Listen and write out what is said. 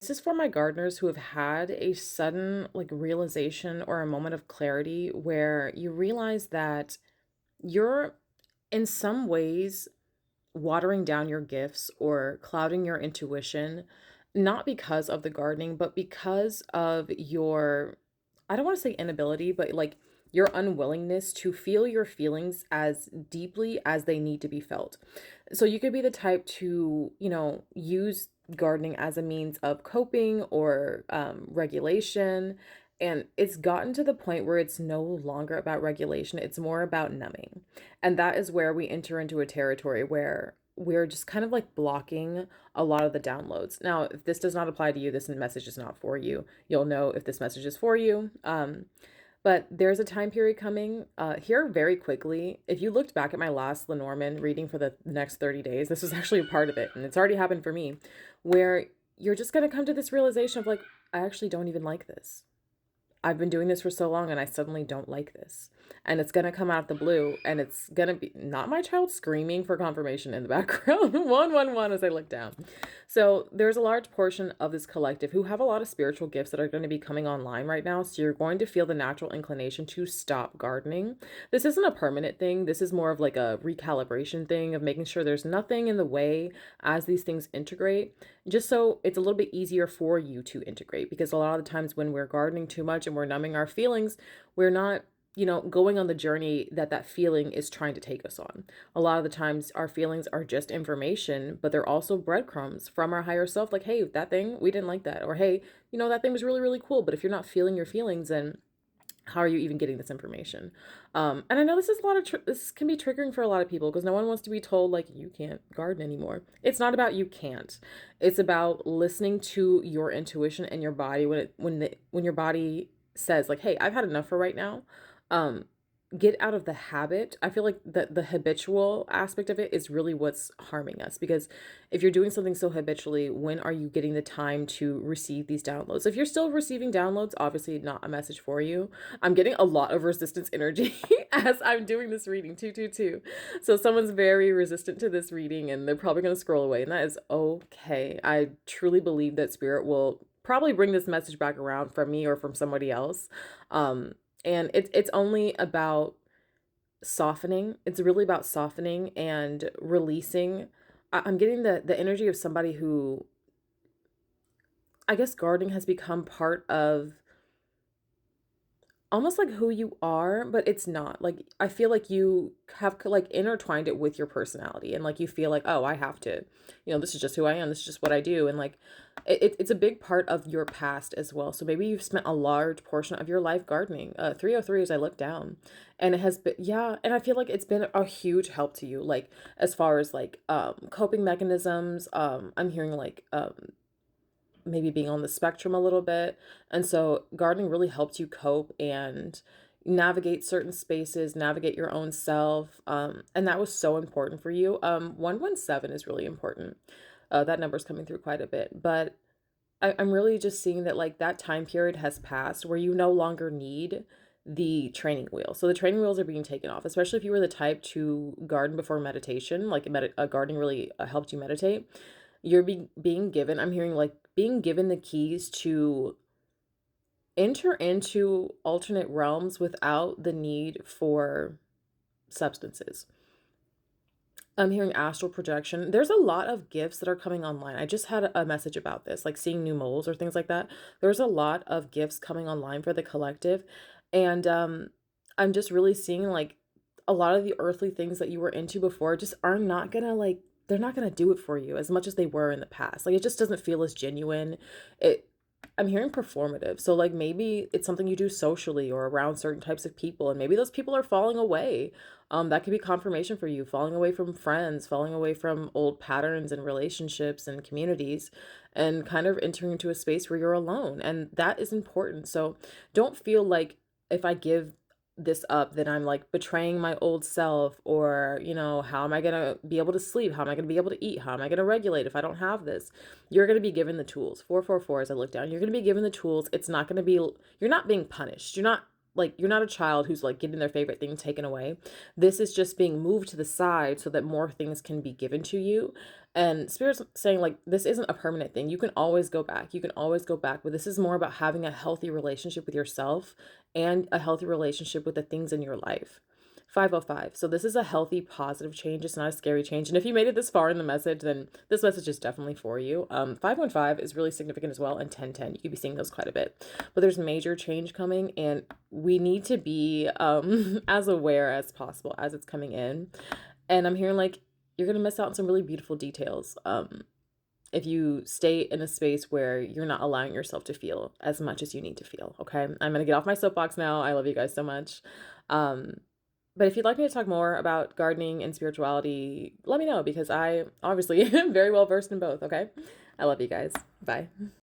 This is for my gardeners who have had a sudden realization or a moment of clarity where you realize that you're in some ways watering down your gifts or clouding your intuition, not because of the gardening, but because of your, I don't want to say inability, but your unwillingness to feel your feelings as deeply as they need to be felt. So you could be the type to, use gardening as a means of coping or regulation. And it's gotten to the point where it's no longer about regulation, it's more about numbing. And that is where we enter into a territory where we're just kind of like blocking a lot of the downloads. Now, if this does not apply to you, this message is not for you. You'll know if this message is for you. But there's a time period coming here very quickly. If you looked back at my last Lenormand reading for the next 30 days, this was actually a part of it, and it's already happened for me, where you're just going to come to this realization of I actually don't even like this. I've been doing this for so long and I suddenly don't like this. And it's going to come out of the blue and it's going to be not my child screaming for confirmation in the background. 111 as I look down. So there's a large portion of this collective who have a lot of spiritual gifts that are going to be coming online right now. So you're going to feel the natural inclination to stop gardening. This isn't a permanent thing. This is more of like a recalibration thing of making sure there's nothing in the way as these things integrate, just so it's a little bit easier for you to integrate. Because a lot of the times when we're gardening too much and we're numbing our feelings, we're not going on the journey that feeling is trying to take us on. A lot of the times our feelings are just information, but they're also breadcrumbs from our higher self. Like, hey, that thing, we didn't like that. Or, hey, that thing was really, really cool. But if you're not feeling your feelings, then how are you even getting this information? And I know this is a lot of, this can be triggering for a lot of people because no one wants to be told you can't garden anymore. It's not about you can't. It's about listening to your intuition and your body when your body says hey, I've had enough for right now. Um, get out of the habit. I feel like the habitual aspect of it is really what's harming us, because if you're doing something so habitually, when are you getting the time to receive these downloads? If you're still receiving downloads, obviously not a message for you. I'm getting a lot of resistance energy as I'm doing this reading 222. So someone's very resistant to this reading and they're probably going to scroll away, and that is okay. I truly believe that spirit will probably bring this message back around from me or from somebody else. And it's only about softening. It's really about softening and releasing. I'm getting the energy of somebody who, I guess, gardening has become part of almost like who you are, but it's not. I feel like you have intertwined it with your personality, and you feel oh, I have to, this is just who I am. This is just what I do. And it's a big part of your past as well. So maybe you've spent a large portion of your life gardening. 303 as I look down, and it has been, yeah, and I feel like it's been a huge help to you, as far as coping mechanisms. I'm hearing maybe being on the spectrum a little bit. And so gardening really helps you cope and navigate certain spaces, navigate your own self. And that was so important for you. 117 is really important. That number's coming through quite a bit. But I'm really just seeing that that time period has passed where you no longer need the training wheel. So the training wheels are being taken off, especially if you were the type to garden before meditation, gardening really helped you meditate. You're being given, I'm hearing being given the keys to enter into alternate realms without the need for substances. I'm hearing astral projection. There's a lot of gifts that are coming online. I just had a message about this, seeing new moles or things like that. There's a lot of gifts coming online for the collective. And I'm just really seeing a lot of the earthly things that you were into before just are not gonna they're not gonna do it for you as much as they were in the past. It just doesn't feel as genuine. It I'm hearing performative. So maybe it's something you do socially or around certain types of people, and maybe those people are falling away. That could be confirmation for you, falling away from friends, falling away from old patterns and relationships and communities, and kind of entering into a space where you're alone. And that is important. So don't feel like if I give this up, then I'm betraying my old self, or, how am I going to be able to sleep? How am I going to be able to eat? How am I going to regulate if I don't have this? You're going to be given the tools. 444 as I look down, you're going to be given the tools. It's not going to be, you're not being punished. You're not like you're not a child who's like getting their favorite thing taken away. This is just being moved to the side so that more things can be given to you. And Spirit's saying like this isn't a permanent thing. You can always go back. You can always go back, but this is more about having a healthy relationship with yourself and a healthy relationship with the things in your life. 505. So this is a healthy, positive change. It's not a scary change. And if you made it this far in the message, then this message is definitely for you. 515 is really significant as well, and 1010. You could be seeing those quite a bit. But there's major change coming, and we need to be as aware as possible as it's coming in. And I'm hearing like you're gonna miss out on some really beautiful details. If you stay in a space where you're not allowing yourself to feel as much as you need to feel. Okay. I'm gonna get off my soapbox now. I love you guys so much. Um, but if you'd like me to talk more about gardening and spirituality, let me know because I obviously am very well versed in both. Okay. I love you guys. Bye.